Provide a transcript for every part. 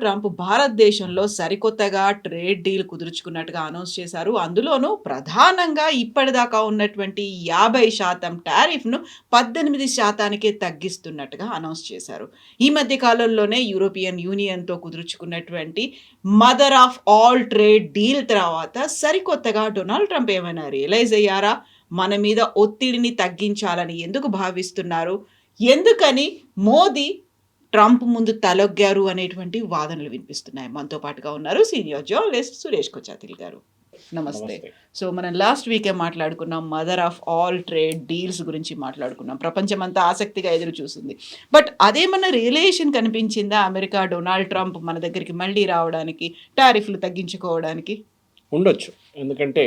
Trump భారతదేశంలో సరికొత్తగా trade deal కుదుర్చుకున్నట్టుగా announce చేశారు. అందులోనూ ప్రధానంగా ఇప్పటిదాకా ఉన్నటువంటి 50% టారిఫ్‌ను 18%కే తగ్గిస్తున్నట్టుగా అనౌన్స్ చేశారు. ఈ మధ్య కాలంలోనే యూరోపియన్ యూనియన్‌తో కుదుర్చుకున్నటువంటి mother of all trade deal తర్వాత సరికొత్తగా డొనాల్డ్ ట్రంప్ ఏమైనా రియలైజ్ అయ్యారా? మన మీద ఒత్తిడిని తగ్గించాలని ఎందుకు భావిస్తున్నారు? ఎందుకని మోదీ ట్రంప్ ముందు తలొగ్గారు అనేటువంటి వాదనలు వినిపిస్తున్నాయి. మనతో పాటుగా ఉన్నారు సీనియర్ జర్నలిస్ట్ సురేష్ కొచ్చాతిల్ గారు. నమస్తే. నమస్తే. సో, మనం లాస్ట్ వీకే మాట్లాడుకున్నాం. Mother of all trade deals గురించి మాట్లాడుకున్నాం. ప్రపంచమంతా ఆసక్తిగా ఎదురు చూసింది. బట్ అదేమన్నా రియలైజేషన్ కనిపించిందా? అమెరికా డొనాల్డ్ ట్రంప్ మన దగ్గరికి మళ్ళీ రావడానికి, టారిఫ్‌లు తగ్గించుకోవడానికి? ఉండొచ్చు. ఎందుకంటే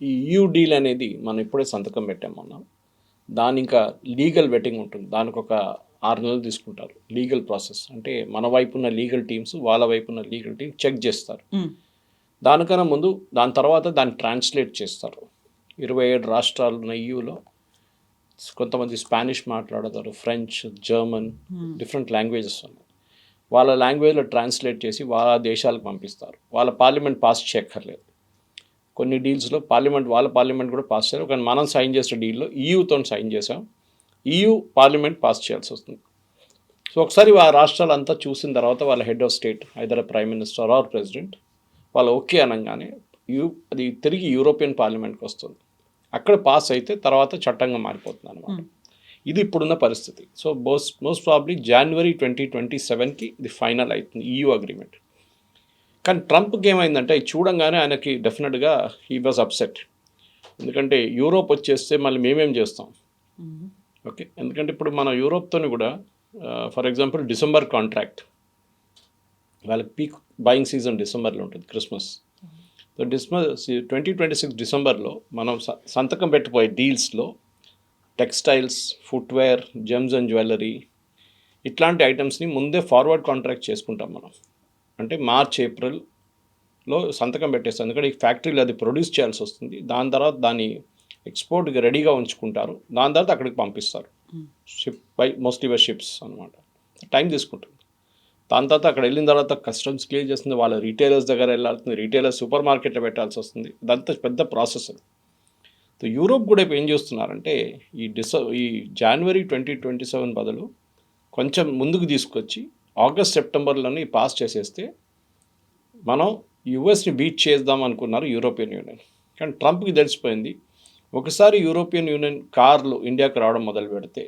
ఈ ఈయూ డీల్ అనేది మనం ఇప్పుడే సంతకం పెట్టాం మొన్న. దానింకా లీగల్ వెట్టింగ్ ఉంటుంది. దానికొక 6 నెలలు తీసుకుంటారు. Legal process. అంటే మన వైపున్న లీగల్ టీమ్స్, వాళ్ళ వైపున్న లీగల్ టీమ్ చెక్ చేస్తారు. దానికన్నా ముందు దాని తర్వాత దాన్ని ట్రాన్స్లేట్ చేస్తారు. 27 రాష్ట్రాలు ఉన్న ఈయూలో కొంతమంది స్పానిష్ మాట్లాడతారు, ఫ్రెంచ్, జర్మన్, డిఫరెంట్ లాంగ్వేజెస్ ఉన్నాయి. వాళ్ళ లాంగ్వేజ్లో ట్రాన్స్లేట్ చేసి వాళ్ళ దేశాలకు పంపిస్తారు. వాళ్ళ పార్లమెంట్ పాస్ చేయక్కర్లేదు. కొన్ని డీల్స్లో వాళ్ళ పార్లమెంట్ కూడా పాస్ చేయాలి. కానీ మనం సైన్ చేసిన డీల్లో ఈయూతో సైన్ చేసాం. ఈయూ పార్లమెంట్ పాస్ చేయాల్సి వస్తుంది. సో ఒకసారి ఆ రాష్ట్రాలంతా చూసిన తర్వాత వాళ్ళ head of state, either prime minister or president, వాళ్ళు ఓకే అనగానే అది తిరిగి యూరోపియన్ పార్లమెంట్కి వస్తుంది. అక్కడ పాస్ అయితే తర్వాత చట్టంగా మారిపోతుంది అనమాట. ఇది ఇప్పుడున్న పరిస్థితి. సో మోస్ట్ ప్రాబ్లీ January 2027కి ఇది ఫైనల్ అవుతుంది ఈయూ అగ్రిమెంట్. కానీ ట్రంప్కి ఏమైందంటే ఇది చూడంగానే ఆయనకి డెఫినెట్గా హీ వాజ్ అప్సెట్. ఎందుకంటే యూరోప్ వచ్చేస్తే మళ్ళీ మేమేం చేస్తాం? ఓకే, ఎందుకంటే ఇప్పుడు మన యూరోప్తో కూడా ఫర్ ఎగ్జాంపుల్ డిసెంబర్ కాంట్రాక్ట్, వాళ్ళకి పీక్ బయింగ్ సీజన్ డిసెంబర్లో ఉంటుంది, క్రిస్మస్. సో 2026 డిసెంబర్లో మనం సంతకం పెట్టిపోయే డీల్స్లో textiles, footwear, gems and jewellery ఇట్లాంటి ఐటమ్స్ని ముందే ఫార్వర్డ్ కాంట్రాక్ట్ చేసుకుంటాం మనం. అంటే మార్చ్, ఏప్రిల్లో సంతకం పెట్టేస్తాం. ఎందుకంటే ఈ ఫ్యాక్టరీలో అది ప్రొడ్యూస్ చేయాల్సి వస్తుంది. దాని తర్వాత దాన్ని ఎక్స్పోర్ట్కి రెడీగా ఉంచుకుంటారు. దాని తర్వాత అక్కడికి పంపిస్తారు. షిప్ మోస్ట్లీ బై షిప్స్ అనమాట. టైం తీసుకుంటుంది. దాని తర్వాత అక్కడ వెళ్ళిన తర్వాత కస్టమ్స్ క్లియర్ చేస్తుంది, వాళ్ళ రీటైలర్స్ దగ్గర వెళ్ళాల్సింది, రీటైలర్స్ సూపర్ మార్కెట్లో పెట్టాల్సి వస్తుంది. ఇదంతా పెద్ద ప్రాసెస్ అది. సో యూరోప్ కూడా ఏం చేస్తున్నారంటే ఈ January 2027 బదులు కొంచెం ముందుకు తీసుకొచ్చి ఆగస్ట్, సెప్టెంబర్లోనే పాస్ చేసేస్తే మనం యుఎస్ని బీట్ చేద్దాం అనుకున్నారు యూరోపియన్ యూనియన్. కానీ ట్రంప్కి తెలిసిపోయింది, ఒకసారి యూరోపియన్ యూనియన్ కార్లు ఇండియాకు రావడం మొదలు పెడితే,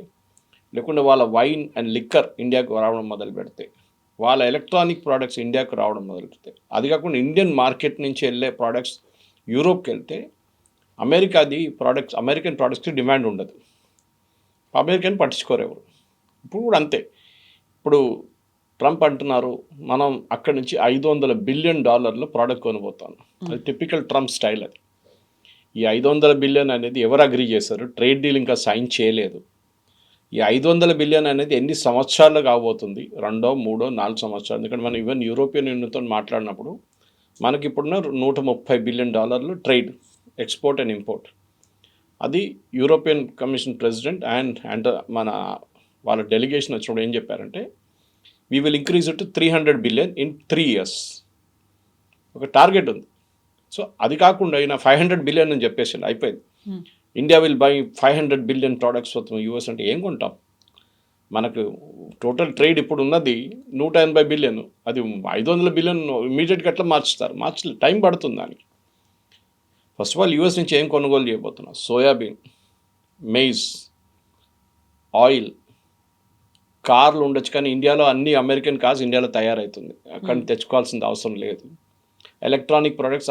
లేకుంటే వాళ్ళ వైన్ అండ్ లిక్కర్ ఇండియాకు రావడం మొదలు పెడితే, వాళ్ళ ఎలక్ట్రానిక్ ప్రోడక్ట్స్ ఇండియాకు రావడం మొదలు పెడితే, అది కాకుండా ఇండియన్ మార్కెట్ నుంచి వెళ్ళే ప్రోడక్ట్స్ యూరోప్కి వెళ్తే అమెరికన్ ప్రోడక్ట్స్కి డిమాండ్ ఉండదు. అమెరికన్ పట్టించుకోరు ఎవరు. ఇప్పుడు కూడా అంతే. ఇప్పుడు ట్రంప్ అంటున్నారు మనం అక్కడి నుంచి $500 బిలియన్ ప్రోడక్ట్ కొనబోతాను. అది టిపికల్ ట్రంప్ స్టైల్. అది ఈ 500 బిలియన్ అనేది ఎవరు అగ్రీ చేశారు? ట్రేడ్ డీల్ ఇంకా సైన్ చేయలేదు. ఈ 500 బిలియన్ అనేది ఎన్ని సంవత్సరాలు కాబోతుంది? 2, 3, 4 సంవత్సరాలు. ఎందుకంటే మనం ఈవెన్ యూరోపియన్ యూనియన్తో మాట్లాడినప్పుడు మనకి ఇప్పుడున్న $130 billion trade, export and import. అది యూరోపియన్ కమిషన్ ప్రెసిడెంట్ అండ్ వాళ్ళ డెలిగేషన్ వచ్చినప్పుడు ఏం చెప్పారంటే, we will increase it to 300 billion in 3 years. ఒక టార్గెట్ ఉంది. సో అది కాకుండా ఈయన 500 బిలియన్ అని చెప్పేసి అయిపోయింది. India will buy 500 billion products వస్తాం యూఎస్ అంటే ఏం కొంటాం? మనకు టోటల్ ట్రేడ్ ఇప్పుడు ఉన్నది 180 బిలియన్. అది 500 బిలియన్ ఇమీడియట్గా ఎట్లా మార్చలేదు, టైం పడుతుంది దానికి. ఫస్ట్ ఆఫ్ ఆల్ యూఎస్ నుంచి ఏం కొనుగోలు చేయబోతున్నాం? సోయాబీన్, మెయిజ్, ఆయిల్, కార్లు ఉండొచ్చు. కానీ ఇండియాలో అన్ని అమెరికన్ కార్స్ ఇండియాలో తయారవుతుంది, అక్కడ తెచ్చుకోవాల్సిన అవసరం లేదు. ఎలక్ట్రానిక్ ప్రోడక్ట్స్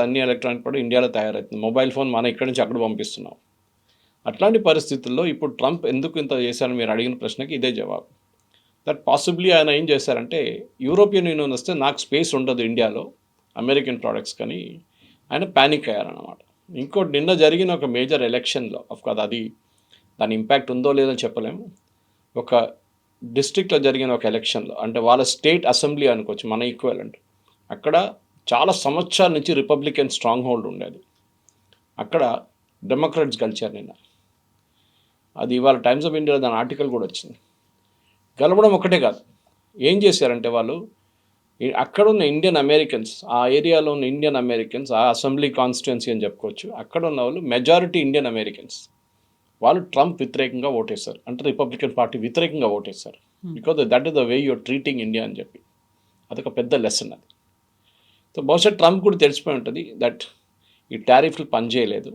ఇండియాలో తయారవుతుంది. మొబైల్ ఫోన్ మనం ఇక్కడి నుంచి అక్కడ పంపిస్తున్నాం. అట్లాంటి పరిస్థితుల్లో ఇప్పుడు ట్రంప్ ఎందుకు ఇంత చేశారని మీరు అడిగిన ప్రశ్నకి ఇదే జవాబు. దట్ పాసిబ్లీ ఆయన ఏం చేశారంటే, యూరోపియన్ యూనియన్ వస్తే నాకు స్పేస్ ఉండదు ఇండియాలో అమెరికన్ ప్రోడక్ట్స్, కానీ ఆయన ప్యానిక్ అయ్యారన్నమాట. ఇంకోటి, నిన్న జరిగిన ఒక మేజర్ ఎలక్షన్లో, ఆఫ్కోర్స్ అది దాని ఇంపాక్ట్ ఉందో లేదో చెప్పలేము, ఒక డిస్ట్రిక్ట్లో జరిగిన ఒక ఎలక్షన్లో, అంటే వాళ్ళ స్టేట్ అసెంబ్లీ అనుకోవచ్చు, మన ఈక్వలెంట్, అక్కడ చాలా సంవత్సరాల నుంచి రిపబ్లికన్ స్ట్రాంగ్ హోల్డ్ ఉండేది. అక్కడ డెమోక్రాట్స్ గెలిచారు నిన్న. అది ఇవాళ టైమ్స్ ఆఫ్ ఇండియాలో దాని ఆర్టికల్ కూడా వచ్చింది. గెలవడం ఒకటే కాదు, ఏం చేశారంటే వాళ్ళు అక్కడ ఉన్న ఇండియన్ అమెరికన్స్, ఆ ఏరియాలో ఉన్న ఇండియన్ అమెరికన్స్, ఆ అసెంబ్లీ కాన్స్టిట్యున్సీ అని చెప్పుకోవచ్చు, అక్కడ ఉన్న వాళ్ళు మెజారిటీ ఇండియన్ అమెరికన్స్. వాళ్ళు ట్రంప్ వ్యతిరేకంగా ఓటేశారు, అంటే రిపబ్లికన్ పార్టీ వ్యతిరేకంగా ఓటేశారు. Because that is the way your treating India అని చెప్పి. అదొక పెద్ద లెసన్ అది. సో బహుశా ట్రంప్ కూడా తెలిసిపోయి ఉంటుంది దట్ ఈ టారిఫ్లు పనిచేయలేదు,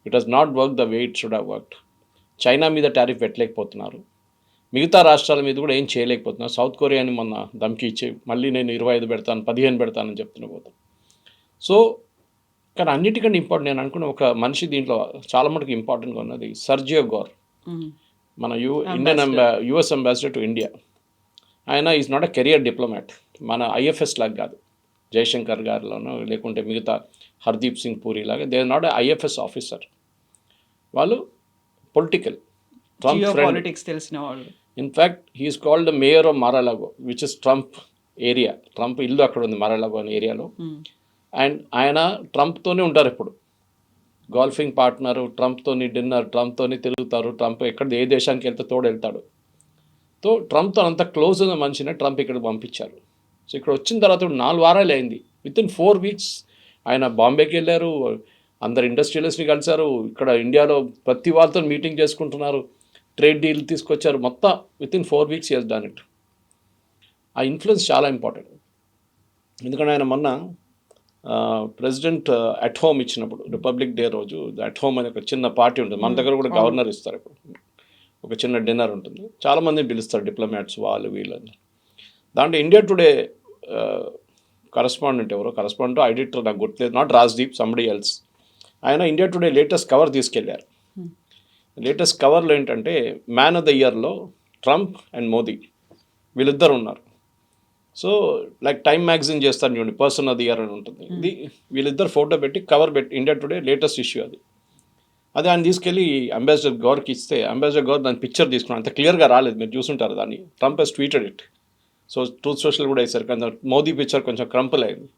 it has not work the way it should have worked. China మీద టారిఫ్ పెట్టలేకపోతున్నారు, మిగతా రాష్ట్రాల మీద కూడా ఏం చేయలేకపోతున్నారు. సౌత్ కొరియాని మొన్న ధమ్కి ఇచ్చి మళ్ళీ నేను 25 పెడతాను, 15 పెడతానని చెప్తున్నా పోతాను. సో కానీ అన్నిటికంటే ఇంపార్టెంట్ నేను అనుకున్న ఒక మనిషి దీంట్లో చాలా మటుకు ఇంపార్టెంట్గా ఉన్నది సర్జియో గోర్, మన Indian US ambassador to India. ఆయన is not a career diplomat, మన ఐఎఫ్ఎస్ లాగా కాదు, జయశంకర్ గారిలోనో లేకుంటే మిగతా హర్దీప్ సింగ్ పూరి లాగా. They are not IFS officer, వాళ్ళు పొలిటికల్ ట్రంప్ ఫ్రెండ్. పాలిటిక్స్ తెలిసిన వాళ్ళు. In fact he is called the mayor of Mar-a-Lago which is Trump area. Trump ఇల్లు అక్కడ ఉంది మారాలాగో అనే ఏరియాలో. అండ్ ఆయన ట్రంప్తోనే ఉంటారు ఎప్పుడు, గోల్ఫింగ్ పార్ట్నరు, ట్రంప్తోని డిన్నర్, ట్రంప్తోని తిరుగుతారు, ట్రంప్ ఎక్కడ ఏ దేశానికి వెళ్తే తోడు వెళ్తాడు. సో ట్రంప్తో అంత క్లోజ్ ఉన్న మనిషిని ట్రంప్ ఇక్కడికి పంపించారు. సో ఇక్కడ వచ్చిన తర్వాత 4 వారాలు అయింది, వితిన్ 4 వీక్స్ ఆయన బాంబేకి వెళ్ళారు, అందరు ఇండస్ట్రియలిస్ట్ని కలిశారు, ఇక్కడ ఇండియాలో ప్రతి వాళ్ళతో మీటింగ్ చేసుకుంటున్నారు, ట్రేడ్ డీల్ తీసుకొచ్చారు, మొత్తం within 4 weeks he has done it. ఆ ఇన్ఫ్లుయెన్స్ చాలా ఇంపార్టెంట్. ఎందుకంటే ఆయన మొన్న ప్రెసిడెంట్ అట్ హోమ్ ఇచ్చినప్పుడు, రిపబ్లిక్ డే రోజు అట్ హోమ్ అనే ఒక చిన్న పార్టీ ఉంటుంది, మన దగ్గర కూడా గవర్నర్ ఇస్తారు, ఇప్పుడు ఒక చిన్న డిన్నర్ ఉంటుంది, చాలామందిని పిలుస్తారు, డిప్లొమాట్స్ వాళ్ళు వీళ్ళని. దాంట్లో ఇండియా టుడే కరస్పాండెంట్ ఎవరో, కరస్పాండెంట్ ఎడిటర్ నాకు గుర్తులేదు, నాట్ రాజ్దీప్, సంబడి ఎల్స్, ఆయన ఇండియా టుడే లేటెస్ట్ కవర్ తీసుకెళ్లారు. లేటెస్ట్ కవర్లో ఏంటంటే మ్యాన్ ఆఫ్ ద ఇయర్లో ట్రంప్ అండ్ మోదీ వీళ్ళిద్దరు ఉన్నారు. సో లైక్ టైమ్ మ్యాగజైన్ చేస్తారు చూడండి, పర్సన్ ఆఫ్ ది ఇయర్ అని ఉంటుంది, ఇది వీళ్ళిద్దరు ఫోటో పెట్టి కవర్ పెట్టి, ఇండియా టుడే లేటెస్ట్ ఇష్యూ అది. అదే ఆయన తీసుకెళ్ళి అంబాసిడర్ గౌర్కి ఇస్తే, అంబాసిడర్ గౌర్ దాని పిక్చర్ తీసుకున్నాను, అంత క్లియర్గా రాలేదు, మీరు చూసుంటారు దాన్ని. Trump Hess tweeted it, so truth social కూడా వేశారు, కానీ మోదీ పిక్చర్ కొంచెం క్రంపుల్ అయింది.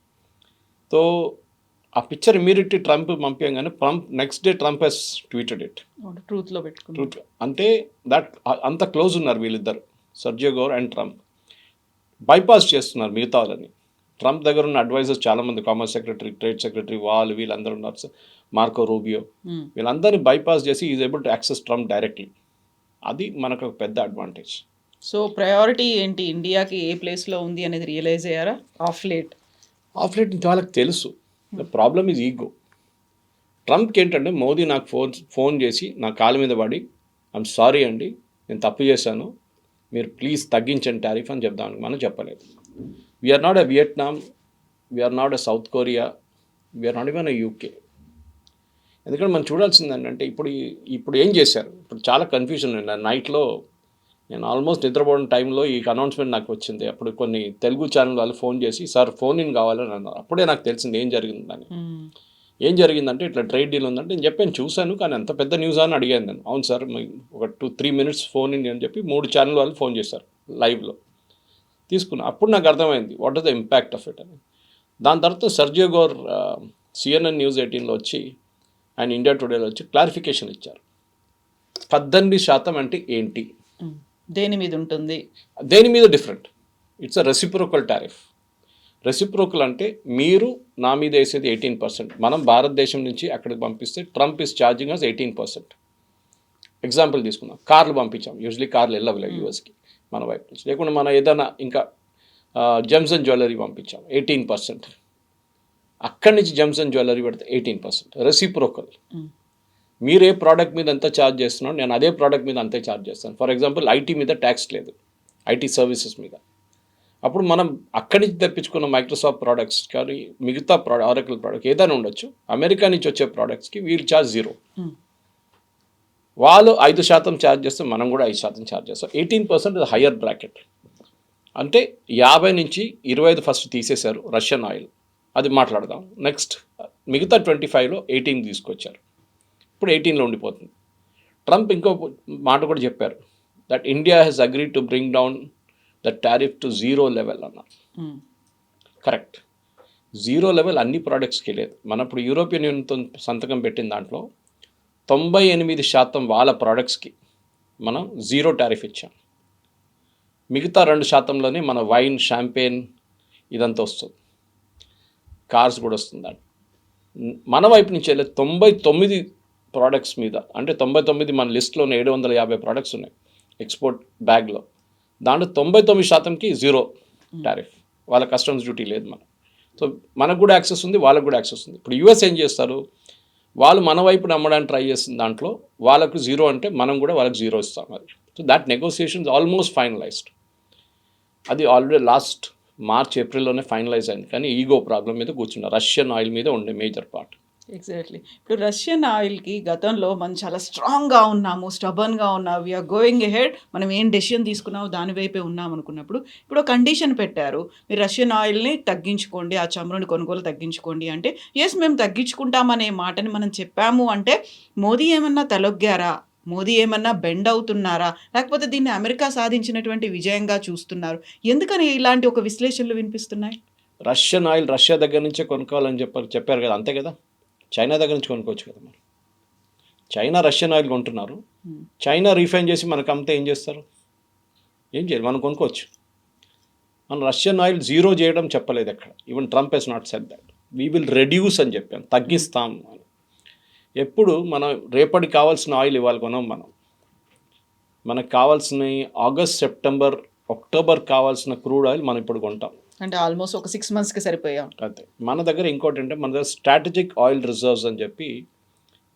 సో ఆ పిక్చర్ ఇమీడియట్లీ ట్రంప్ పంపించగానే next day Trump Hess tweeted it, ట్రూత్లో పెట్టుకున్నారు. ట్రూత్ అంటే దట్ అంత క్లోజ్ ఉన్నారు వీళ్ళిద్దరు, Sergio Gor and Trump. Bypass చేస్తున్నారు మిగతా వాళ్ళని. ట్రంప్ దగ్గర ఉన్న అడ్వైజర్స్ చాలామంది, కామర్స్ సెక్రటరీ, ట్రేడ్ సెక్రటరీ, వీళ్ళందరూ ఉన్నారు, మార్కో రూబియో, వీళ్ళందరినీ బైపాస్ చేసి is able to access Trump directly. అది మనకు ఒక పెద్ద అడ్వాంటేజ్. సో ప్రయారిటీ ఏంటి, ఇండియాకి ఏ ప్లేస్లో ఉంది అనేది రియలైజ్ అయ్యారా ఆఫ్ లేట్ వాళ్ళకి తెలుసు. The problem is ego. ట్రంప్కి ఏంటంటే మోదీ నాకు ఫోన్ చేసి నా కాళ్ళ మీద పడి ఐఎమ్ సారీ అండి, నేను తప్పు చేశాను, మీరు ప్లీజ్ తగ్గించండి టారిఫ్ అని చెప్దామని మనం చెప్పలేదు. We're not a Vietnam, we're not a South Korea, we're not even a UK. ఎందుకంటే మనం చూడాల్సింది ఏంటంటే ఇప్పుడు ఏం చేశారు, ఇప్పుడు చాలా కన్ఫ్యూజన్ ఉంది. నైట్లో నేను ఆల్మోస్ట్ నిద్రపోవడం టైంలో ఈ అనౌన్స్మెంట్ నాకు వచ్చింది. అప్పుడు కొన్ని తెలుగు ఛానల్ వాళ్ళు ఫోన్ చేసి సార్ ఫోన్ ఇన్ కావాలని అన్నారు. అప్పుడే నాకు తెలిసింది ఏం జరిగిందని. ఏం జరిగిందంటే ఇట్లా ట్రేడ్ డీల్ ఉందంటే నేను చెప్పాను, చూశాను, కానీ అంత పెద్ద న్యూస్ అని అడిగాను నేను. అవును సార్, ఒక 2-3 minutes ఫోన్ ఇన్ అని చెప్పి 3 ఛానల్ వాళ్ళు ఫోన్ చేశారు లైవ్లో. తీసుకున్నా, అప్పుడు నాకు అర్థమైంది what is the impact of it అని. దాని తర్వాత సర్జియో గోర్ CNN News 18లో వచ్చి, ఆయన ఇండియా టుడేలో వచ్చి క్లారిఫికేషన్ ఇచ్చారు. 18% అంటే ఏంటి, దేని మీద ఉంటుంది, దేని మీద different. It's a reciprocal tariff. Reciprocal అంటే మీరు నా మీద వేసేది 18%, మనం భారతదేశం నుంచి అక్కడికి పంపిస్తే Trump is charging us 18%. Example తీసుకుందాం, కార్లు పంపించాం, యూజువలీ కార్లు వెళ్ళవలేవు యూఎస్కి మన వైపు నుంచి, లేకుండా మనం ఏదైనా ఇంకా జెమ్స్ అండ్ జ్యువెలరీ పంపించాం 18%, అక్కడి నుంచి జెమ్స్ అండ్ జ్యువెలరీ పెడితే 18%. రెసిప్రోకల్. మీరు ఏ ప్రోడక్ట్ మీద ఎంత ఛార్జ్ చేస్తున్నారో నేను అదే ప్రోడక్ట్ మీద అంతే ఛార్జ్ చేస్తాను. ఫర్ ఎగ్జాంపుల్ ఐటీ మీద ట్యాక్స్ లేదు, ఐటీ సర్వీసెస్ మీద. అప్పుడు మనం అక్కడి నుంచి తెప్పించుకున్న మైక్రోసాఫ్ట్ ప్రోడక్ట్స్ కానీ మిగతా ఆరకిల్ ప్రోడక్ట్ ఏదైనా ఉండొచ్చు, అమెరికా నుంచి వచ్చే ప్రోడక్ట్స్కి వీళ్ళు ఛార్జ్ 0. వాళ్ళు 5% ఛార్జ్ చేస్తే మనం కూడా 5% ఛార్జ్ చేస్తాం. 18% ఇది హయ్యర్ బ్రాకెట్. అంటే 50 నుంచి 25 ఫస్ట్ తీసేశారు రష్యన్ ఆయిల్, అది మాట్లాడదాం. నెక్స్ట్ మిగతా 25లో 18 తీసుకొచ్చారు, ఇప్పుడు 18లో ఉండిపోతుంది. ట్రంప్ ఇంకో మాట కూడా చెప్పారు, that India has agreed to bring down the tariff to 0 level అన్నారు. కరెక్ట్, 0 లెవెల్ అన్ని ప్రోడక్ట్స్కి లేదు. మనం ఇప్పుడు యూరోపియన్ యూనియన్తో సంతకం పెట్టిన దాంట్లో 98% వాళ్ళ ప్రోడక్ట్స్కి మనం 0 టారిఫ్ ఇచ్చాం. మిగతా 2%లోనే మన వైన్, షాంపెయిన్ ఇదంతా వస్తుంది. కార్స్ కూడా వస్తుంది. మన వైపు నుంచి వెళ్ళే 99 ప్రోడక్ట్స్ మీద, అంటే 99 మన లిస్ట్లో 750 ప్రోడక్ట్స్ ఉన్నాయి ఎక్స్పోర్ట్ బ్యాగ్లో. దాంట్లో 99%కి జీరో టారిఫ్, వాళ్ళ కస్టమ్స్ డ్యూటీ లేదు మనం. సో మనకు కూడా యాక్సెస్ ఉంది, వాళ్ళకు కూడా యాక్సెస్ ఉంది. ఇప్పుడు యూఎస్ ఏం చేస్తారు, వాళ్ళు మన వైపు నమ్మడానికి ట్రై చేసిన దాంట్లో వాళ్ళకు జీరో అంటే మనం కూడా వాళ్ళకి జీరో ఇస్తాం. అది so that negotiations almost finalised. అది ఆల్రెడీ లాస్ట్ మార్చ్ ఏప్రిల్లోనే ఫైనలైజ్ అయింది. కానీ ఈగో ప్రాబ్లం మీద కూర్చున్నారు. రష్యన్ ఆయిల్ మీద ఉండే మేజర్ పార్ట్. ఎగ్జాక్ట్లీ. ఇప్పుడు రష్యన్ ఆయిల్కి గతంలో మనం చాలా స్ట్రాంగ్గా ఉన్నాము, స్టబన్గా ఉన్నాము, వీఆర్ గోయింగ్ ఎహెడ్, మనం ఏం డెసిషన్ తీసుకున్నాము దాని వైపే ఉన్నాం అనుకున్నప్పుడు ఇప్పుడు కండిషన్ పెట్టారు, మీరు రష్యన్ ఆయిల్ని తగ్గించుకోండి, ఆ చమురుని కొనుగోలు తగ్గించుకోండి అంటే ఎస్ మేము తగ్గించుకుంటామనే మాటని మనం చెప్పాము. అంటే మోదీ ఏమన్నా తలొగ్గారా, మోదీ ఏమన్నా బెండ్ అవుతున్నారా, లేకపోతే దీన్ని అమెరికా సాధించినటువంటి విజయంగా చూస్తున్నారు? ఎందుకని ఇలాంటి ఒక విశ్లేషణలు వినిపిస్తున్నాయి? రష్యన్ ఆయిల్ రష్యా దగ్గర నుంచే కొనుక్కోవాలని చెప్పారు కదా, అంతే కదా. చైనా దగ్గర నుంచి కొనుక్కోవచ్చు కదా మనం. చైనా రష్యన్ ఆయిల్ కొంటున్నారు, చైనా రీఫైన్ చేసి మనకు అమ్మితే ఏం చేస్తారు? ఏం చేయాలి, మనం కొనుక్కోవచ్చు. మనం రష్యన్ ఆయిల్ జీరో చేయడం చెప్పలేదు ఎక్కడ. Even Trump he's not said that. We will reduce అని చెప్పాను, తగ్గిస్తాం అని. ఎప్పుడు మనం రేపటికి కావాల్సిన ఆయిల్ ఇవాళ కొనం మనం. మనకు కావాల్సిన ఆగస్ట్, సెప్టెంబర్, అక్టోబర్ కావాల్సిన క్రూడ్ ఆయిల్ మనం ఇప్పుడు కొంటాం. అంటే ఆల్మోస్ట్ ఒక 6 మంత్స్కి సరిపోయాం. అంతే. మన దగ్గర ఇంకోటి అంటే మన దగ్గర స్ట్రాటజిక్ ఆయిల్ రిజర్వ్స్ అని చెప్పి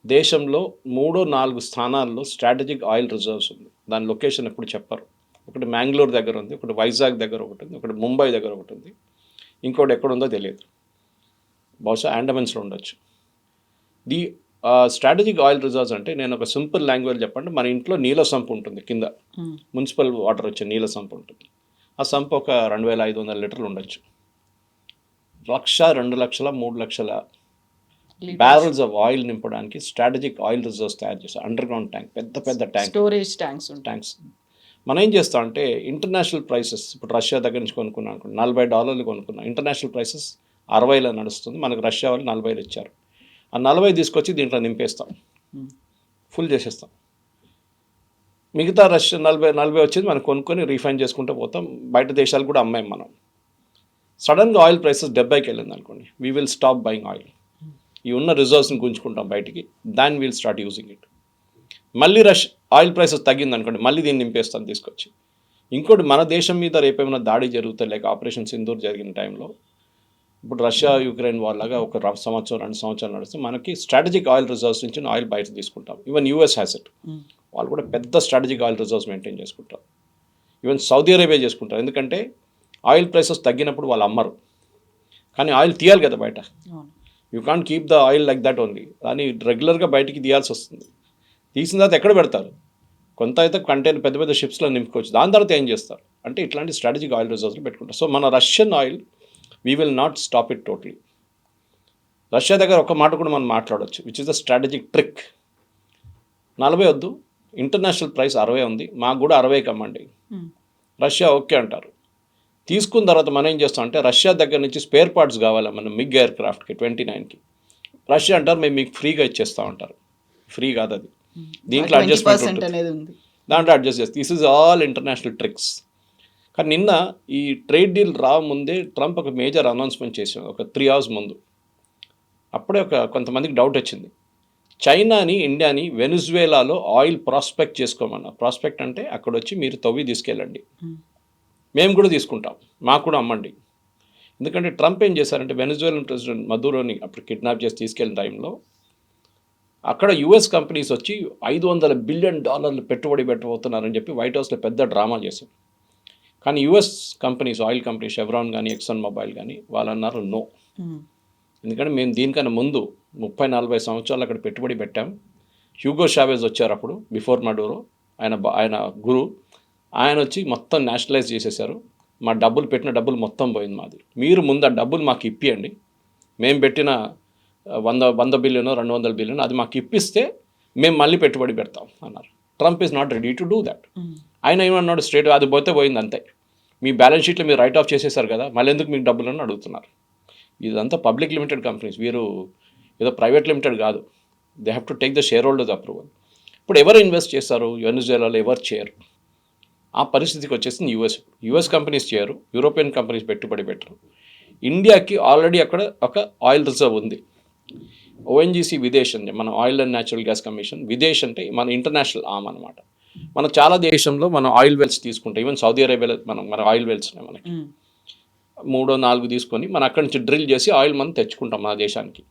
దేశంలో 3-4 స్థానాల్లో స్ట్రాటజిక్ ఆయిల్ రిజర్వ్స్ ఉంది. దాని లొకేషన్ ఎప్పుడు చెప్పరు. ఒకటి మ్యాంగ్లూర్ దగ్గర ఉంది, ఒకటి వైజాగ్ దగ్గర ఒకటి ఉంది, ఒకటి ముంబై దగ్గర ఒకటి ఉంది, ఇంకోటి ఎక్కడ ఉందో తెలియదు, బహుశా అండమాన్స్లో ఉండొచ్చు. ది స్ట్రాటజిక్ ఆయిల్ రిజర్వ్స్ అంటే నేను ఒక సింపుల్ లాంగ్వేజ్ చెప్పండి, మన ఇంట్లో నీళ్ళ సంపు ఉంటుంది, కింద మున్సిపల్ వాటర్ వచ్చే నీళ్ళ సంపు ఉంటుంది. ఆ సంపు ఒక 2500 లీటర్లు ఉండొచ్చు. 1,00,000, 2,00,000, 3,00,000 బ్యారల్స్ ఆఫ్ ఆయిల్ నింపడానికి స్ట్రాటజిక్ ఆయిల్ రిజర్వ్స్ తయారు చేస్తారు. అండర్ గ్రౌండ్ ట్యాంక్, పెద్ద పెద్ద స్టోరేజ్ ట్యాంక్స్. మనం ఏం చేస్తాం అంటే ఇంటర్నేషనల్ ప్రైసెస్, ఇప్పుడు రష్యా దగ్గర నుంచి కొనుక్కున్నాం అనుకోండి, $40 కొనుక్కున్నాం. ఇంటర్నేషనల్ ప్రైసెస్ 60లో నడుస్తుంది, మనకు రష్యా వాళ్ళు 40 ఇచ్చారు. ఆ 40 తీసుకొచ్చి దీంట్లో నింపేస్తాం, ఫుల్ చేసేస్తాం. మిగతా రష్యా 40 వచ్చేది మనం కొనుక్కొని రీఫైన్ చేసుకుంటూ పోతాం. బయట దేశాలు కూడా అమ్మాయి మనం. సడన్గా ఆయిల్ ప్రైసెస్ 70కి వెళ్ళింది అనుకోండి, we will stop buying oil. ఈ ఉన్న రిజర్వ్స్ని గుంజుకుంటాం బయటికి, దాన్ విల్ స్టార్ట్ యూజింగ్ ఇట్. మళ్ళీ ఆయిల్ ప్రైసెస్ తగ్గింది అనుకోండి, మళ్ళీ దీన్ని నింపేస్తాను తీసుకొచ్చి. ఇంకోటి, మన దేశం మీద రేపేమైనా దాడి జరుగుతాయి, లేక ఆపరేషన్ సింధూర్ జరిగిన టైంలో, ఇప్పుడు రష్యా యుక్రెయిన్ వార్ లాగా ఒక సంవత్సరం 2 సంవత్సరాలు నడిస్తే మనకి స్ట్రాటజిక్ ఆయిల్ రిజర్వ్స్ నుంచి ఆయిల్ బయట తీసుకుంటాం. Even US has it. వాళ్ళు కూడా పెద్ద స్ట్రాటజిక్ ఆయిల్ రిజర్వ్స్ మెయింటైన్ చేసుకుంటారు. ఈవెన్ సౌదీ అరేబియా చేసుకుంటారు. ఎందుకంటే ఆయిల్ ప్రైసెస్ తగ్గినప్పుడు వాళ్ళు అమ్మరు, కానీ ఆయిల్ తీయాలి కదా బయట. You can't keep the oil like that only. దాన్ని రెగ్యులర్గా బయటికి తీయాల్సి వస్తుంది. తీసిన తర్వాత ఎక్కడ పెడతారు? కొంత అయితే కంటైనర్ పెద్ద పెద్ద షిప్స్లో నింపుకోవచ్చు. దాని తర్వాత ఏం చేస్తారు అంటే ఇట్లాంటి స్ట్రాటజిక్ ఆయిల్ రిజర్వ్స్లో పెట్టుకుంటారు. సో మన Russian oil we will not stop it totally. Russia దగ్గర ఒక మాట కూడా మనం మాట్లాడవచ్చు, which is the strategic trick. 40 వద్దు, ఇంటర్నేషనల్ ప్రైస్ 60 ఉంది, మాకు కూడా 60కి అమ్మండి. రష్యా ఓకే అంటారు. తీసుకున్న తర్వాత మనం ఏం చేస్తాం అంటే రష్యా దగ్గర నుంచి స్పేర్ పార్ట్స్ కావాలి మనం మిగ్ ఎయిర్ క్రాఫ్ట్కి 29కి. రష్యా అంటారు మేము మీకు ఫ్రీగా ఇచ్చేస్తాం అంటారు. ఫ్రీ కాదు అది, దీంట్లో అడ్జస్ట్మెంట్ అనేది ఉంది, దాంట్లో అడ్జస్ట్ చేస్తే. This is all international tricks. కానీ నిన్న ఈ ట్రేడ్ డీల్ రాముందే ట్రంప్ ఒక మేజర్ అనౌన్స్మెంట్ చేశాడు, ఒక 3 hours ముందు. అప్పుడే కొంతమందికి డౌట్ వచ్చింది, చైనాని ఇండియాని వెనిజువేలాలో ఆయిల్ ప్రాస్పెక్ట్ చేసుకోమన్నా. ప్రాస్పెక్ట్ అంటే అక్కడ వచ్చి మీరు తవ్వి తీసుకెళ్ళండి, మేము కూడా తీసుకుంటాం, మాకు కూడా అమ్మండి. ఎందుకంటే ట్రంప్ ఏం చేశారంటే వెనిజువేలన్ ప్రెసిడెంట్ మదూరోని అప్పుడు కిడ్నాప్ చేసి తీసుకెళ్ళిన టైంలో అక్కడ యుఎస్ కంపెనీస్ వచ్చి $500 బిలియన్ పెట్టుబడి పెట్టబోతున్నారని చెప్పి వైట్ హౌస్లో పెద్ద డ్రామా చేశారు. కానీ యుఎస్ కంపెనీస్, ఆయిల్ కంపెనీస్, షెవ్రాన్ కానీ ఎక్సన్ మొబైల్ కానీ వాళ్ళు అన్నారు నో. ఎందుకంటే మేము దీనికన్నా ముందు 30-40 సంవత్సరాలు అక్కడ పెట్టుబడి పెట్టాం. హ్యూగో షావేజ్ వచ్చారు అప్పుడు, బిఫోర్ మడూరో, ఆయన గురు, ఆయన వచ్చి మొత్తం నేషనలైజ్ చేసేసారు. మా పెట్టిన డబ్బులు మొత్తం పోయింది మాది. మీరు ముందు ఆ డబ్బులు మాకు ఇప్పియండి, మేము పెట్టిన 100 బిలియన్ 200 బిలియన్ అది మాకు ఇప్పిస్తే మేము మళ్ళీ పెట్టుబడి పెడతాం అన్నారు. Trump is not ready to do that. ఆయన ఏమన్నాడు స్ట్రేట్, అది పోతే పోయింది అంతే, మీ బ్యాలెన్స్ షీట్లో మీరు రైట్ ఆఫ్ చేసేసారు కదా, మళ్ళీ ఎందుకు మీకు డబ్బులు అని అడుగుతున్నారు. ఇదంతా పబ్లిక్ లిమిటెడ్ కంపెనీస్, వీరు ఏదో ప్రైవేట్ లిమిటెడ్ కాదు. They have to take the share holders approval. ఇప్పుడు ఎవరు ఇన్వెస్ట్ చేస్తారు వెనిజువేలాలో? ఎవరు చేయరు. ఆ పరిస్థితికి వచ్చేసింది యుఎస్ కంపెనీస్ చేయరు, యూరోపియన్ కంపెనీస్ పెట్టుబడి పెట్టరు. ఇండియాకి ఆల్రెడీ అక్కడ ఒక ఆయిల్ రిజర్వ్ ఉంది. ఓఎన్జీసీ విదేశ్ అంటే మన oil and natural gas commission, Videsh అంటే మన ఇంటర్నేషనల్ ఆర్మ్ అనమాట. మన చాలా దేశంలో మనం ఆయిల్ వెల్స్ తీసుకుంటాం. ఈవెన్ సౌదీ అరేబియాలో మన ఆయిల్ వెల్స్ ఉన్నాయి మనకి. 3-4 తీసుకొని మనం అక్కడి నుంచి డ్రిల్ చేసి ఆయిల్ మనం తెచ్చుకుంటాం మన దేశానికి.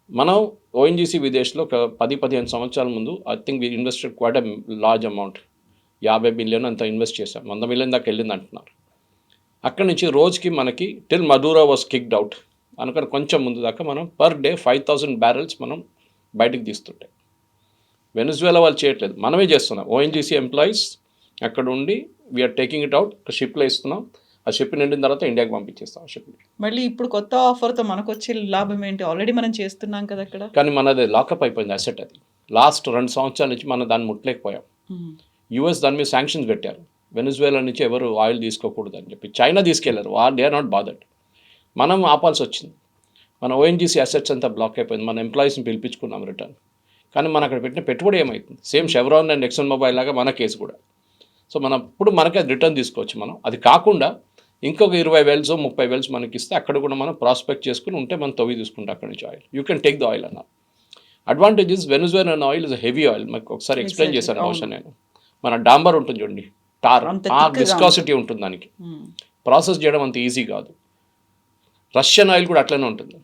మనం ఓఎన్జీసీ విదేశ్లో ఒక 10-15 సంవత్సరాల ముందు I think we invested quite a large amount, 50 million అంత ఇన్వెస్ట్ చేశాం. 100 మిలియన్ దాకా వెళ్ళింది అంటున్నారు. అక్కడి నుంచి రోజుకి మనకి టిల్ మదూరా వాస్ కిక్డ్ అవుట్ అనుకుని కొంచెం ముందు దాకా మనం పర్ డే 5,000 బ్యారెల్స్ మనం బయటకు తీస్తుంటే, వెనిజువేలా వాళ్ళు చేయట్లేదు, మనమే చేస్తున్నాం. ఓఎన్జీసీ ఎంప్లాయీస్ అక్కడ ఉండి వీఆర్ టేకింగ్ ఇట్ అవుట్, ఒక షిప్లో ఇస్తున్నాం. ఆ షిప్ నిండిన తర్వాత ఇండియాకి పంపించేస్తాం. ఆ షిప్ని మళ్ళీ ఇప్పుడు కొత్త ఆఫర్తో మనకు వచ్చే లాభం ఏంటి? ఆల్రెడీ మనం చేస్తున్నాం కదా అక్కడ. కానీ మనది లాకప్ అయిపోయింది అసెట్. అది లాస్ట్ 2 సంవత్సరాల నుంచి మనం దాన్ని ముట్టలేకపోయాం. యూఎస్ దాని మీద శాంక్షన్స్ పెట్టారు, వెనిజువేలా నుంచి ఎవరు ఆయిల్ తీసుకోకూడదు అని చెప్పి. చైనా తీసుకెళ్లారు, దే ఆర్ నాట్ బాదర్డ్. మనం ఆపాల్సి వచ్చింది. మన ఓఎన్జీసీ అసెట్స్ అంతా బ్లాక్ అయిపోయింది. మన ఎంప్లాయీస్ని పిలిపించుకున్నాం రిటర్న్. కానీ మనం అక్కడ పెట్టిన పెట్టుబడి ఏమవుతుంది? సేమ్ షెవ్రాన్ అండ్ ఎక్సన్ మొబైల్ లాగా మన కేసు కూడా. సో మనం ఇప్పుడు మనకి అది రిటర్న్ తీసుకోవచ్చు. మనం అది కాకుండా ఇంకొక 20 wells 30 wells మనకి ఇస్తే అక్కడ కూడా మనం ప్రాస్పెక్ట్ చేసుకుని ఉంటే మనం తవ్వి తీసుకుంటాం అక్కడి నుంచి oil. You can take the oil అన్న. Advantage is Venezuela oil is heavy oil. మీకు ఒకసారి ఎక్స్ప్లెయిన్ చేశాను బహుశా నేను. మన డాంబర్ ఉంటుంది చూడండి, టార్, ఆ విస్కాసిటీ ఉంటుంది దానికి. ప్రాసెస్ చేయడం అంత ఈజీ కాదు. రష్యన్ ఆయిల్ కూడా అట్లనే ఉంటుంది.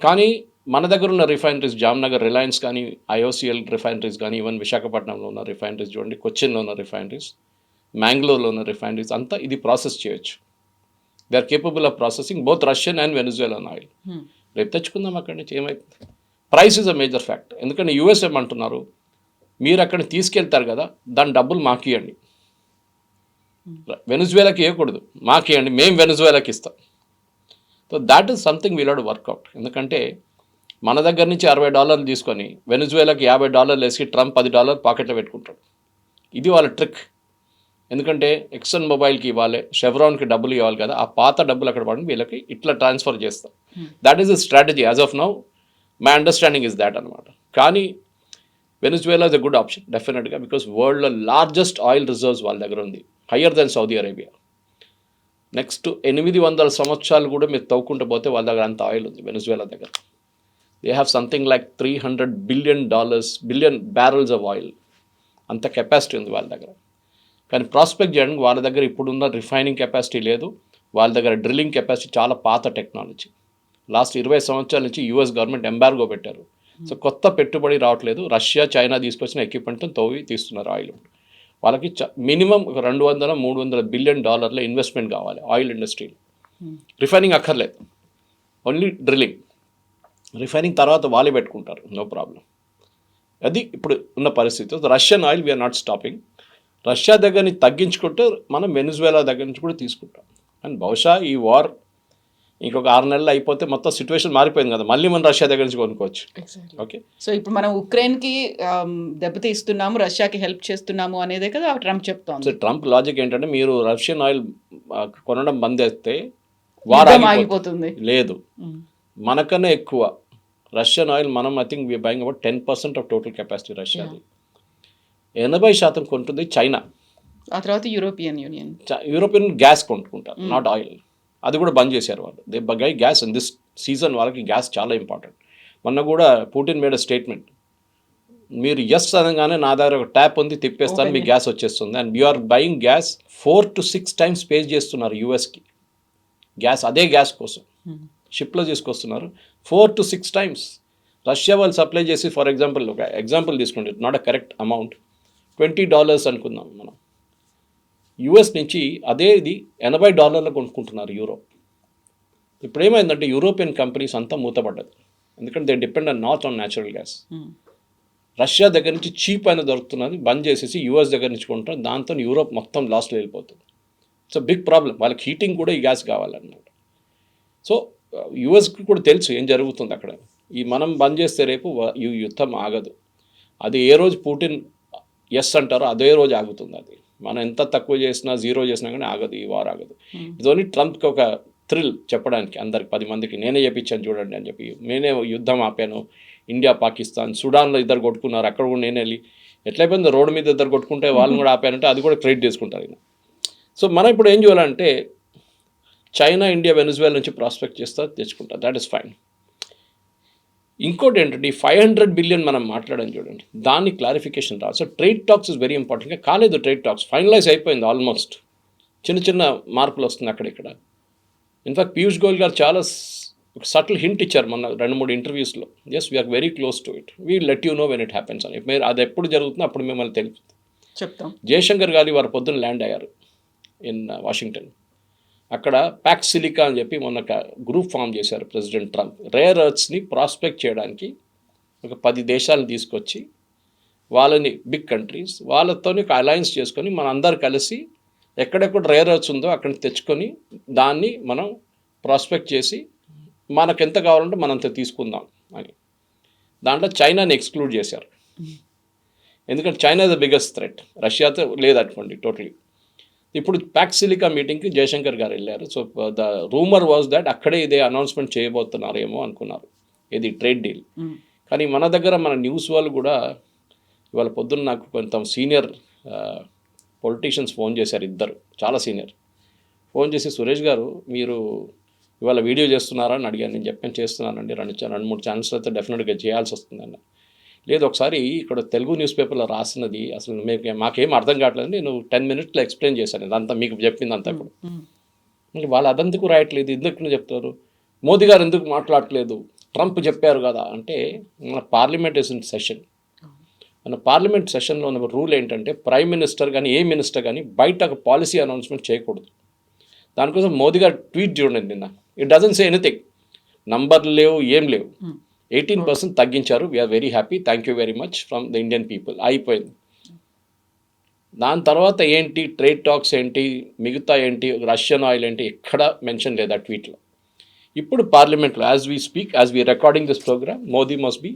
కానీ మన దగ్గర ఉన్న రిఫైనరీస్, జామ్నగర్ రిలయన్స్ కానీ, ఐఓసిఎల్ రిఫైనరీస్ కానీ, ఈవెన్ విశాఖపట్నంలో ఉన్న రిఫైనరీస్ చూడండి, కొచ్చిన్లో ఉన్న రిఫైనరీస్, మ్యాంగ్లూర్లో ఉన్న రిఫైనరీస్ అంతా ఇది ప్రాసెస్ చేయొచ్చు. They are capable of processing both Russian and Venezuelan oil. రేపు తెచ్చుకుందాం అక్కడి నుంచి. ఏమైతుంది? Price is a major fact. ఎందుకంటే యూఎస్ ఏమంటున్నారు, మీరు అక్కడికి తీసుకెళ్తారు కదా, దాని డబ్బులు మాకు ఇవ్వండి. వెనిజువేలాకి ఇవ్వకూడదు, మాకు ఇవ్వండి, మేము వెనిజువేలాకి ఇస్తాం. So that is something we'll have to work out. ఎందుకంటే మన దగ్గర నుంచి $60 తీసుకొని వెనిజువేలాకి $50 వేసి ట్రంప్ $10 పాకెట్లో పెట్టుకుంటాడు. ఇది వాళ్ళ ట్రిక్. ఎందుకంటే ఎక్సన్ మొబైల్కి ఇవ్వాలి, షెవ్రాన్కి డబ్బులు ఇవ్వాలి కదా, ఆ పాత డబ్బులు అక్కడ పడి వీళ్ళకి ఇట్లా ట్రాన్స్ఫర్ చేస్తాం. That is the strategy as of now. My understanding is that అనమాట. కానీ Venezuela is a good option డెఫినెట్గా, బికాస్ వరల్డ్లో లార్జెస్ట్ ఆయిల్ రిజర్వ్స్ వాళ్ళ దగ్గర ఉంది, higher than Saudi Arabia. Next 800 సంవత్సరాలు కూడా మీరు తవ్వుకుంటూ పోతే వాళ్ళ దగ్గర అంత ఆయిల్ ఉంది వెనిజువేలా దగ్గర. They have something like $300 billion barrels of oil. అంత కెపాసిటీ ఉంది వాళ్ళ దగ్గర. కానీ ప్రాస్పెక్ట్ చేయడానికి వాళ్ళ దగ్గర ఇప్పుడున్న రిఫైనింగ్ కెపాసిటీ లేదు. వాళ్ళ దగ్గర డ్రిల్లింగ్ కెపాసిటీ చాలా పాత టెక్నాలజీ. లాస్ట్ 20 సంవత్సరాల నుంచి యూఎస్ గవర్నమెంట్ ఎంబార్గో పెట్టారు. సో కొత్త పెట్టుబడి రావట్లేదు. రష్యా, చైనా తీసుకొచ్చిన ఎక్విప్మెంట్తో తవ్వి తీస్తున్నారు ఆయిల్. వాళ్ళకి మినిమం ఒక $200-300 బిలియన్ ఇన్వెస్ట్మెంట్ కావాలి ఆయిల్ ఇండస్ట్రీలో. రిఫైనింగ్ అక్కర్లేదు, ఓన్లీ డ్రిల్లింగ్. రిఫైనింగ్ తర్వాత వాళ్ళే పెట్టుకుంటారు, నో ప్రాబ్లం. అది ఇప్పుడు ఉన్న పరిస్థితి. Russian oil we're not stopping. Russia దగ్గర నుంచి తగ్గించుకుంటే మనం వెనిజువేలా దగ్గర నుంచి కూడా తీసుకుంటాం. అండ్ బహుశా ఈ వార్ ఇంకొక 6 నెలలు అయిపోతే మొత్తం సిచ్యువేషన్ మారిపోయింది కదా, మళ్ళీ మనం రష్యా దగ్గర నుంచి కొనుక్కోవచ్చు. ఓకే, సో ఇప్పుడు మనం ఉక్రెయిన్కి దెబ్బతీస్తున్నాము, రష్యాకి హెల్ప్ చేస్తున్నాము అనేదే కదా ట్రంప్ చెప్తోంది. సో ట్రంప్ లాజిక్ ఏంటంటే, మీరు రష్యన్ ఆయిల్ కొనడం బంద్ చేస్తే వార్ ఆగిపోతుంది. లేదు, మనకన్నా ఎక్కువ రష్యన్ ఆయిల్ మనం I think we buying about 10% of total capacity రష్యాది. 80% కొంటుంది చైనా. ఆ తర్వాత యూరోపియన్ యూనియన్ గ్యాస్ కొంటుకుంటారు, నాట్ ఆయిల్. అది కూడా బంద్ చేశారు వాళ్ళు. They buy gas in this season. వాళ్ళకి గ్యాస్ చాలా ఇంపార్టెంట్. మొన్న కూడా పుటిన్ మేడ్ స్టేట్మెంట్, మీరు ఎస్ అనగానే నా దగ్గర ఒక ట్యాప్ ఉంది, తిప్పేస్తాను, మీకు గ్యాస్ వచ్చేస్తుంది. And you are buying gas 4 to 6 times pay చేస్తున్నారు యూఎస్కి గ్యాస్. అదే గ్యాస్ కోసం షిప్లో తీసుకొస్తున్నారు 4 to 6 times. రష్యా వాళ్ళు సప్లై చేసి, ఫర్ ఎగ్జాంపుల్ ఒక ఎగ్జాంపుల్ తీసుకుంటే, నాట్ అ కరెక్ట్ అమౌంట్, $20 అనుకుందాం మనం. యూఎస్ నుంచి అదే ఇది $80 కొనుక్కుంటున్నారు యూరోప్. ఇప్పుడు ఏమైందంటే యూరోపియన్ కంపెనీస్ అంతా మూతపడ్డది, ఎందుకంటే they depend not on natural gas. Russia దగ్గర నుంచి చీప్ అయినా దొరుకుతున్నది, బంద్ చేసేసి యూఎస్ దగ్గర నుంచి కొంటారు. దాంతో యూరోప్ మొత్తం లాస్ట్లో వెళ్ళిపోతుంది. It's big problem. వాళ్ళకి హీటింగ్ కూడా ఈ గ్యాస్ కావాలన్నమాట. సో యూఎస్కి కూడా తెలుసు ఏం జరుగుతుంది అక్కడ. ఈ మనం బంద్ చేస్తే రేపు ఈ యుద్ధం ఆగదు. అది ఏ రోజు పుటిన్ ఎస్ అంటారో అదే రోజు ఆగుతుంది. అది మనం ఎంత తక్కువ చేసినా, 0 చేసినా కానీ ఆగదు, ఈ వార్ ఆగదు. ఇది ఓన్లీ ట్రంప్కి ఒక థ్రిల్ చెప్పడానికి, అందరికి 10 మందికి నేనే చెప్పించాను చూడండి అని చెప్పి, నేనే యుద్ధం ఆపాను. ఇండియా, పాకిస్తాన్, సుడాన్లో ఇద్దరు కొట్టుకున్నారు, అక్కడ కూడా నేను వెళ్ళి ఎట్లయిపోయింది, రోడ్డు మీద ఇద్దరు కొట్టుకుంటే వాళ్ళని కూడా ఆపానంటే అది కూడా క్రెడిట్ చేసుకుంటారు ఆయన. సో మనం ఇప్పుడు ఏం చేయాలంటే, చైనా, ఇండియా, వెనిజువేలా నుంచి ప్రాస్పెక్ట్ చేస్తా తెచ్చుకుంటా, దట్ ఈస్ ఫైన్. ఇంకోటి ఏంటంటే ఈ 500 బిలియన్ మనం మాట్లాడని చూడండి, దాన్ని క్లారిఫికేషన్ రావాలి. So trade talks is very important. ఇంకా కాలేదు ట్రేడ్ టాక్స్, ఫైనలైజ్ అయిపోయింది ఆల్మోస్ట్. చిన్న చిన్న మార్పులు వస్తుంది అక్కడిక్కడ. ఇన్ఫాక్ట్ పీయూష్ గోయల్ గారు చాలా ఒక సటిల్ హింట్ ఇచ్చారు మొన్న 2-3 ఇంటర్వ్యూస్లో. Yes, we are very close to it, we let you know when it happens అని. మీరు అది ఎప్పుడు జరుగుతుందో అప్పుడు మిమ్మల్ని చెప్తాం. జయశంకర్ గారు వారు పొద్దున్న ల్యాండ్ అయ్యారు ఇన్ వాషింగ్టన్. అక్కడ ప్యాక్ సిలికా అని చెప్పి మొన్న గ్రూప్ ఫామ్ చేశారు ప్రెసిడెంట్ ట్రంప్. రేర్ ఎర్త్స్ని ప్రాస్పెక్ట్ చేయడానికి ఒక 10 దేశాలను తీసుకొచ్చి వాళ్ళని, బిగ్ కంట్రీస్, వాళ్ళతో ఒక అలయన్స్ చేసుకొని మన అందరు కలిసి ఎక్కడెక్కడ రేర్ ఎర్త్స్ ఉందో అక్కడికి తెచ్చుకొని దాన్ని మనం ప్రాస్పెక్ట్ చేసి మనకు ఎంత కావాలంటే మనంత తీసుకుందాం అని. దాంట్లో చైనాని ఎక్స్క్లూడ్ చేశారు. ఎందుకంటే చైనా ద బిగ్గెస్ట్ థ్రెట్, రష్యాతో లేదనుకోండి టోటలీ. ఇప్పుడు ప్యాక్ సిలికా మీటింగ్కి జయశంకర్ గారు వెళ్ళారు. So the rumour was that అక్కడే ఇదే అనౌన్స్మెంట్ చేయబోతున్నారేమో అనుకున్నారు, ఇది ట్రేడ్ డీల్. కానీ మన దగ్గర మన న్యూస్ వాళ్ళు కూడా ఇవాళ పొద్దున్న నాకు కొంత సీనియర్ పొలిటీషియన్స్ ఫోన్ చేశారు, ఇద్దరు చాలా సీనియర్. ఫోన్ చేసి, సురేష్ గారు మీరు ఇవాళ వీడియో చేస్తున్నారా అని అడిగాను. నేను చెప్పాను చేస్తున్నానండి, 2-3 ఛానల్స్లో అయితే డెఫినెట్గా చేయాల్సి వస్తుందన్న. లేదు, ఒకసారి ఇక్కడ తెలుగు న్యూస్ పేపర్లో రాసినది అసలు మాకేం అర్థం కావట్లేదు, నేను 10 మినిట్స్లో ఎక్స్ప్లెయిన్ చేశాను ఇదంతా మీకు చెప్పిందంతా. ఇప్పుడు వాళ్ళు అదందుకు రాయట్లేదు, ఎందుకు చెప్తారు, మోదీ గారు ఎందుకు మాట్లాడట్లేదు, ట్రంప్ చెప్పారు కదా అంటే. మన పార్లమెంట్ ఇస్ ఇన్ సెషన్. మన పార్లమెంట్ సెషన్లో ఉన్న రూల్ ఏంటంటే ప్రైమ్ మినిస్టర్ కానీ ఏ మినిస్టర్ కానీ బయట ఒక పాలసీ అనౌన్స్మెంట్ చేయకూడదు. దానికోసం మోదీ గారు ట్వీట్ చూడండి నిన్న, ఇట్ డజంట్ సే ఎనీథింగ్, నంబర్లు లేవు, ఏం లేవు. 18% తగ్గించారు, we're very happy, thank you very much from the Indian people, అయిపోయింది. దాని తర్వాత ఏంటి, ట్రేడ్ టాక్స్ ఏంటి, మిగతా ఏంటి, రష్యన్ ఆయిల్ ఏంటి, ఎక్కడ మెన్షన్ లేదు ఆ ట్వీట్లో. ఇప్పుడు పార్లమెంట్లో as we speak, as we recording this programme, Modi must be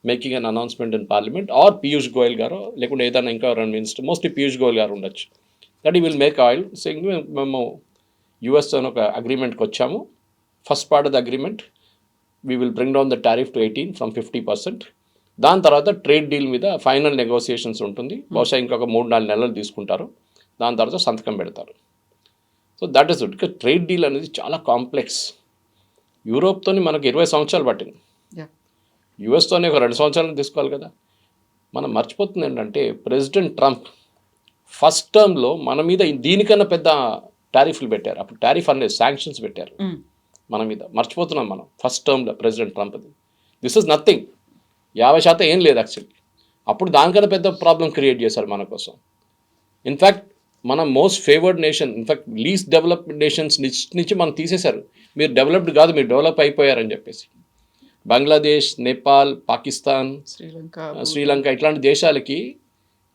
making an announcement in parliament, or Piyush Goyal గారు, లేకుంటే ఏదైనా ఇంకా 2 మినిస్టర్, మోస్ట్లీ పీయూష్ గోయల్ గారు ఉండొచ్చు. దట్ ఈ విల్ మేక్ ఆయిల్ సేయింగ్ మేము యుఎస్ అని ఒక అగ్రిమెంట్కి వచ్చాము. First part of the agreement we will bring down the tariff to 18 from 50%. దాని తర్వాత ట్రేడ్ డీల్ మీద ఫైనల్ నెగోసియేషన్స్ ఉంటుంది, బహుశా ఇంకొక 3-4 నెలలు తీసుకుంటారు. దాని తర్వాత సంతకం పెడతారు. So that is it. ఇక ట్రేడ్ డీల్ అనేది చాలా కాంప్లెక్స్. యూరోప్తో మనకు 20 సంవత్సరాలు పట్టింది, యుఎస్తోనే ఒక 2 సంవత్సరాలు తీసుకోవాలి కదా. మనం మర్చిపోతుంది ఏంటంటే ప్రెసిడెంట్ ట్రంప్ ఫస్ట్ టర్మ్లో మన మీద దీనికన్నా పెద్ద టారిఫ్లు పెట్టారు. అప్పుడు టారిఫ్ అనేది శాంక్షన్స్ పెట్టారు మన మీద, మర్చిపోతున్నాం మనం. ఫస్ట్ టర్మ్లో ప్రెసిడెంట్ ట్రంప్ది దిస్ ఇస్ నథింగ్, 50% ఏం లేదు యాక్చువల్లీ. అప్పుడు దానికన్నా పెద్ద ప్రాబ్లం క్రియేట్ చేశారు మన కోసం. ఇన్ఫ్యాక్ట్ మన most favoured nation, in fact least developed nations నుంచి మనం తీసేశారు. మీరు డెవలప్డ్ కాదు, మీరు డెవలప్ అయిపోయారని చెప్పేసి. బంగ్లాదేశ్, నేపాల్, పాకిస్తాన్, శ్రీలంక ఇట్లాంటి దేశాలకి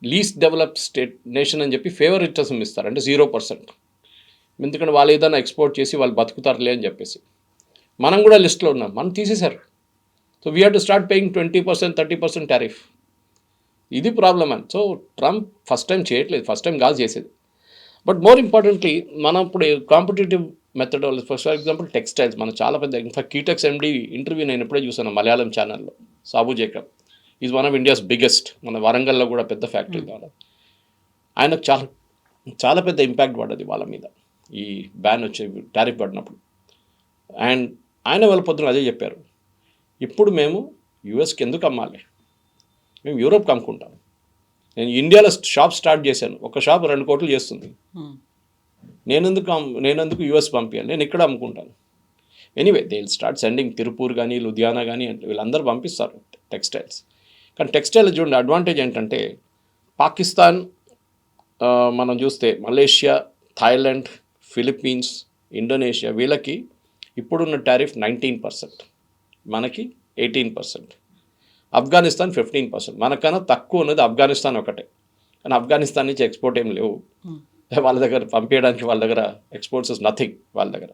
లీస్ట్ డెవలప్డ్ స్టేట్ నేషన్ అని చెప్పి ఫేవరిటిజం ఇస్తారు, అంటే 0%. ఎందుకంటే వాళ్ళు ఏదైనా ఎక్స్పోర్ట్ చేసి వాళ్ళు బతుకుతారులే అని చెప్పేసి. మనం కూడా లిస్ట్లో ఉన్నాం, మనం తీసేశారు. So we have to start paying 20%, 30% tariff. ఇది ప్రాబ్లమ్ అని. సో ట్రంప్ ఫస్ట్ టైం చేయట్లేదు, ఫస్ట్ టైం కాదు చేసేది. బట్ మోర్ ఇంపార్టెంట్లీ మనం ఇప్పుడు competitive methodology, for example textiles, మన చాలా పెద్ద, ఇన్ఫాక్ట్ కీటెక్స్ ఎండి ఇంటర్వ్యూ నేను ఎప్పుడే చూసాను మలయాళం ఛానల్లో. Sabu Jacob is one of India's biggest, మన వరంగల్లో కూడా పెద్ద ఫ్యాక్టరీ ద్వారా. ఆయనకు చాలా చాలా పెద్ద ఇంపాక్ట్ పడ్డది వాళ్ళ మీద ఈ బ్యాన్ వచ్చే, టారిఫ్ పడినప్పుడు. అండ్ ఆయన వాళ్ళ పొద్దున అదే చెప్పారు, ఇప్పుడు మేము యూఎస్కి ఎందుకు అమ్మాలి, మేము యూరోప్కి అమ్ముకుంటాం. నేను ఇండియాలో షాప్ స్టార్ట్ చేశాను, ఒక షాప్ 2 కోట్లు చేస్తుంది, నేనెందుకు యూఎస్ పంపించాలి, నేను ఇక్కడ అమ్ముకుంటాను. Anyway they will start sending, Tiruppur కానీ లుధియానా కానీ వీళ్ళందరూ పంపిస్తారు టెక్స్టైల్స్. కానీ టెక్స్టైల్ చూడండి అడ్వాంటేజ్ ఏంటంటే, పాకిస్తాన్ మనం చూస్తే మలేషియా, థాయిలాండ్, ఫిలిప్పీన్స్, ఇండోనేషియా, వీళ్ళకి ఇప్పుడున్న టారిఫ్ 19%, మనకి 18%. ఆఫ్ఘనిస్తాన్ 15%, మనకన్నా తక్కువ ఉన్నది ఆఫ్ఘనిస్తాన్ ఒకటే. కానీ ఆఫ్ఘనిస్తాన్ నుంచి ఎక్స్పోర్ట్ ఏం లేవు వాళ్ళ దగ్గర, పంపించడానికి వాళ్ళ దగ్గర ఎక్స్పోర్ట్స్ ఇస్ నథింగ్ వాళ్ళ దగ్గర.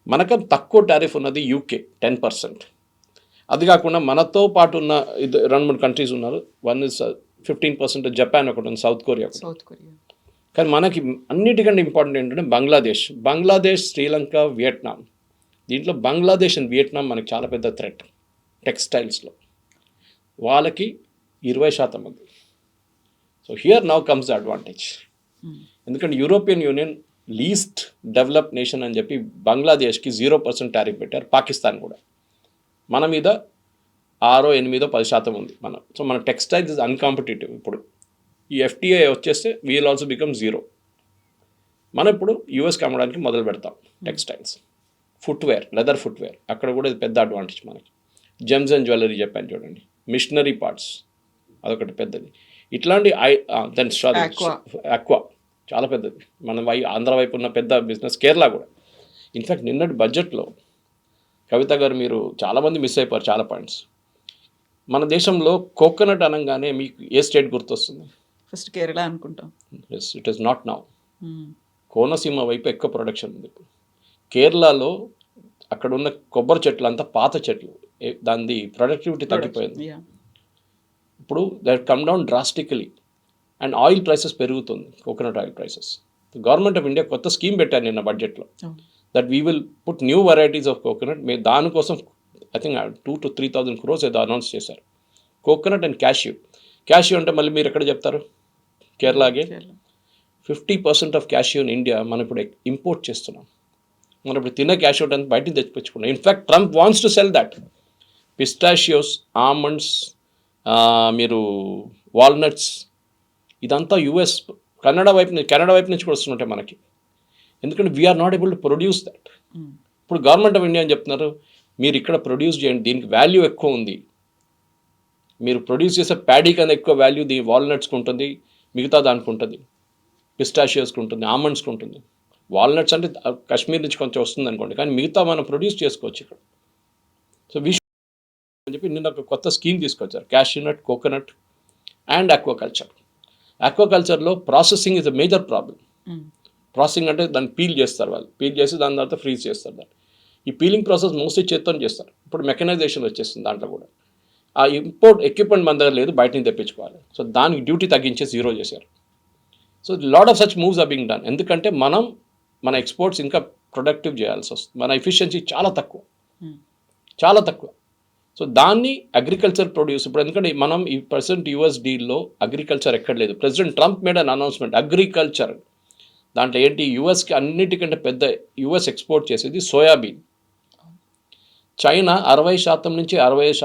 మనకన్నా తక్కువ టారిఫ్ ఉన్నది యూకే 10%. అది కాకుండా మనతో పాటు ఉన్న 2-3 కంట్రీస్ ఉన్నారు. వన్ ఇస్ 15%, జపాన్ ఒకటి ఉంది, సౌత్ కొరియా. కానీ మనకి అన్నిటికంటే ఇంపార్టెంట్ ఏంటంటే బంగ్లాదేశ్, శ్రీలంక, వియట్నాం. దీంట్లో బంగ్లాదేశ్ అండ్ వియట్నాం మనకి చాలా పెద్ద థ్రెట్ టెక్స్టైల్స్లో. వాళ్ళకి 20% ఉంది. So here now comes the advantage. ఎందుకంటే European union least develop nation అని చెప్పి బంగ్లాదేశ్కి 0% టారిఫ్ పెట్టారు, పాకిస్తాన్ కూడా. మన మీద 6, 8, 10% ఉంది మన. సో మన టెక్స్టైల్స్ ఇస్ అన్కాంపిటేటివ్. ఇప్పుడు ఈ FTA వచ్చేస్తే వీల్ ఆల్సో బికమ్ 0. మనం ఇప్పుడు యూఎస్కి అమ్మడానికి మొదలు పెడతాం టెక్స్టైల్స్, ఫుట్వేర్, లెదర్ ఫుట్వేర్, అక్కడ కూడా ఇది పెద్ద అడ్వాంటేజ్ మనకి. జెమ్స్ అండ్ జ్యువెలరీ చెప్పాను చూడండి, మిషనరీ పార్ట్స్ అదొకటి పెద్దది. ఇట్లాంటి దెన్ అక్వా చాలా పెద్దది. మన ఆంధ్ర వైపు ఉన్న పెద్ద బిజినెస్, కేరళ కూడా. ఇన్ఫ్యాక్ట్ నిన్నటి బడ్జెట్లో కవిత గారు మీరు చాలామంది మిస్ అయిపోయారు చాలా పాయింట్స్. మన దేశంలో కోకోనట్ అనగానే మీకు ఏ స్టేట్ గుర్తొస్తుంది? ఫస్ట్ కేరళ అనుకుంటాం. It is not now. Konaseema వైపు ఎక్కువ ప్రొడక్షన్ ఉంది ఇప్పుడు. కేరళలో అక్కడ ఉన్న కొబ్బరి చెట్లు అంతా పాత చెట్లు, దాని ప్రొడక్టివిటీ తగ్గిపోయింది. ఇప్పుడు that come down drastically. And oil prices పెరుగుతుంది, coconut oil prices. Government of India కొత్త స్కీమ్ పెట్టారు నిన్న బడ్జెట్లో, that we will put new varieties of coconut. మీరు దానికోసం ఐ థింక్ 2,000 to 3,000 crores ఏదో అనౌన్స్ చేశారు. కోకోనట్ అండ్ క్యాష్యూ అంటే మళ్ళీ మీరు ఎక్కడ చెప్తారు? కేరళకి 50% ఆఫ్ క్యాష్యూ ఇన్ ఇండియా మనం ఇప్పుడు ఇంపోర్ట్ చేస్తున్నాం. మనం ఇప్పుడు తినే క్యాష్యూ అంతా బయట తెచ్చిపెచ్చుకున్నాం. In fact Trump wants to sell that. Pistachios, almonds, మీరు వాల్నట్స్, ఇదంతా కెనడా వైపు నుంచి కూడా వస్తుంటాయి మనకి. ఎందుకంటే we are not able to produce that. ఇప్పుడు గవర్నమెంట్ ఆఫ్ ఇండియా అని చెప్తున్నారు, మీరు ఇక్కడ ప్రొడ్యూస్ చేయండి, దీనికి వాల్యూ ఎక్కువ ఉంది. మీరు ప్రొడ్యూస్ చేసే ప్యాడీ కన్నా ఎక్కువ వాల్యూ వాల్నట్స్కి ఉంటుంది, మిగతా దానికి ఉంటుంది, పిస్టాషియోస్కి ఉంటుంది, ఆల్మండ్స్కి ఉంటుంది. వాల్నట్స్ అంటే కాశ్మీర్ నుంచి కొంచెం వస్తుంది అనుకోండి, కానీ మిగతా మనం ప్రొడ్యూస్ చేసుకోవచ్చు ఇక్కడ. సో అని చెప్పి నిన్న ఒక కొత్త స్కీమ్ తీసుకొచ్చారు, క్యాష్యూనట్, కోకోనట్ అండ్ ఆక్వాకల్చర్. ఆక్వాకల్చర్లో processing is a major problem. Processing అంటే దాన్ని పీల్ చేస్తారు, వాళ్ళు పీల్ చేసి దాని తర్వాత ఫ్రీజ్ చేస్తారు దాన్ని. ఈ పీలింగ్ ప్రాసెస్ మోస్ట్లీ చేత్తో చేస్తారు. ఇప్పుడు మెకనైజేషన్ వచ్చేస్తుంది దాంట్లో కూడా. ఆ ఇంపోర్ట్ ఎక్విప్మెంట్ మన దగ్గర లేదు, బయట నుంచి తెప్పించుకోవాలి. సో దానికి డ్యూటీ తగ్గించే 0 చేశారు. So lot of such moves are being done. ఎందుకంటే మన ఎక్స్పోర్ట్స్ ఇంకా ప్రొడక్టివ్ చేయాల్సి వస్తుంది. మన ఎఫిషియన్సీ చాలా తక్కువ. సో దాన్ని అగ్రికల్చర్ ప్రొడ్యూస్ ఇప్పుడు, ఎందుకంటే మనం ఈ ప్రెసెంట్ US డీల్లో అగ్రికల్చర్ ఎక్కడ లేదు. President Trump made an announcement, agriculture. దాంట్లో ఏంటి, యుఎస్కి అన్నిటికంటే పెద్ద యుఎస్ ఎక్స్పోర్ట్ చేసేది సోయాబీన్. చైనా 60% నుంచి 65%